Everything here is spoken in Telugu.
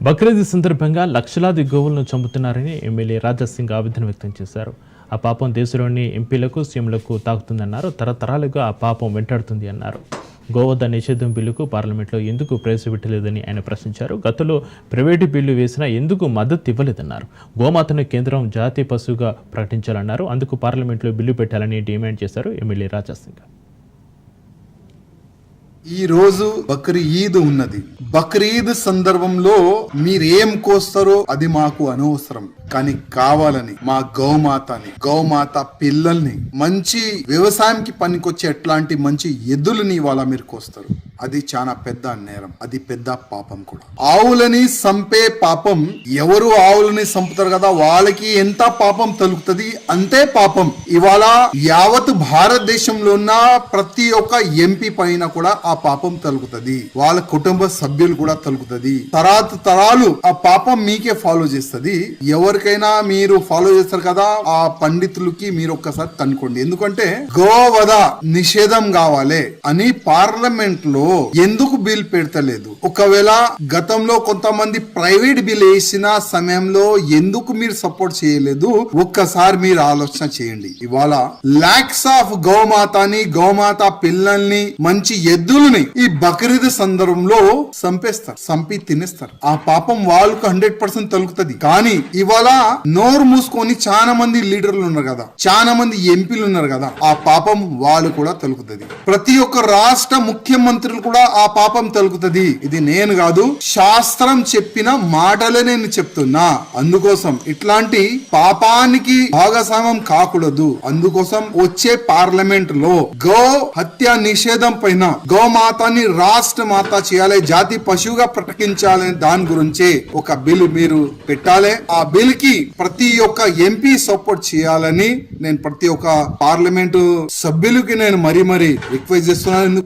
బక్రీద్ సందర్భంగా లక్షలాది గోవులను చంపుతున్నారని ఎమ్మెల్యే రాజాసింగ్ ఆవేదన వ్యక్తం చేశారు. ఆ పాపం దేశంలోని ఎంపీలకు, సీఎంలకు తాకుతుందన్నారు. తరతరాలుగా ఆ పాపం వెంటాడుతుంది అన్నారు. గోవధ నిషేధం బిల్లుకు పార్లమెంట్లో ఎందుకు ప్రవేశపెట్టలేదని ఆయన ప్రశ్నించారు. గతంలో ప్రైవేటు బిల్లు వేసినా ఎందుకు మద్దతు ఇవ్వలేదన్నారు. గోమాతను కేంద్రం జాతీయ పశువుగా ప్రకటించాలన్నారు. అందుకు పార్లమెంట్లో బిల్లు పెట్టాలని డిమాండ్ చేశారు ఎమ్మెల్యే రాజాసింగ్. ఈ రోజు బక్రీద్ ఉన్నది. బక్రీద్ సందర్భంలో మీరేం కోస్తారో అది మాకు అనవసరం, కానీ కావాలని మా గౌమాత పిల్లల్ని, మంచి వ్యవసాయంకి పనికొచ్చే అట్లాంటి మంచి ఎద్దులని ఇవాళ మీరు కోస్తారు. అది చాలా పెద్ద నేరం, అది పెద్ద పాపం కూడా. ఆవులని సంపే పాపం, ఎవరు ఆవులని సంపుతారు కదా వాళ్ళకి ఎంత పాపం తలుగుతుంది అంతే పాపం. ఇవాళ యావత్ భారతదేశంలో ఉన్న ప్రతి ఒక్క ఎంపీ పైన కూడా ఆ పాపం తలుగుతుంది, వాళ్ళ కుటుంబ సభ్యులు కూడా తలుగుతుంది. తరాలు ఆ పాపం మీకే ఫాలో చేస్తుంది. ఎవరికైనా మీరు ఫాలో చేస్తారు కదా, ఆ పండితులకి మీరు ఒక్కసారి కనుక్కోండి. ఎందుకంటే గోవధ నిషేధం కావాలి అని పార్లమెంట్ లో ఎందుకు బిల్ పెడతలేదు? ఒకవేళ గతంలో కొంతమంది ప్రైవేట్ బిల్ వేసిన సమయంలో ఎందుకు మీరు సపోర్ట్ చేయలేదు? ఒక్కసారి మీరు ఆలోచన చేయండి. ఇవాళ లాక్స్ ఆఫ్ గోమాత పిల్లల్ని, మంచి ఎద్దుల్ని ఈ బక్రీద్ సందర్భంలో సంపి తినేస్తారు. ఆ పాపం వాళ్ళకు 100% తలుగుతుంది. కానీ ఇవాళ నోరు మూసుకొని చాలా మంది లీడర్లు ఉన్నారు కదా, చాలా మంది ఎంపీలు ఉన్నారు కదా, ఆ పాపం వాళ్ళు కూడా తలుగుతుంది. ప్రతి ఒక్క రాష్ట్ర ముఖ్యమంత్రులు కూడా ఆ పాపం తలుగుతుంది. ఇది నేను కాదు, శాస్త్రం చెప్పిన మాటలే నేను చెప్తున్నా. అందుకోసం ఇట్లాంటి పాపానికి భాగస్వామ్యం కాకూడదు. అందుకోసం వచ్చే పార్లమెంట్ లో గో హత్య నిషేధం పైన, గోమాతని రాష్ట్ర మాత చేయాలి, జాతి పశువుగా ప్రకటించాలని దాని గురించి ఒక బిల్ మీరు పెట్టాలి. ఆ బిల్ కి ప్రతి ఒక్క ఎంపీ సపోర్ట్ చేయాలని నేను ప్రతి ఒక్క పార్లమెంటు సభ్యులకి నేను మరీ రిక్వెస్ట్ చేస్తున్నాను.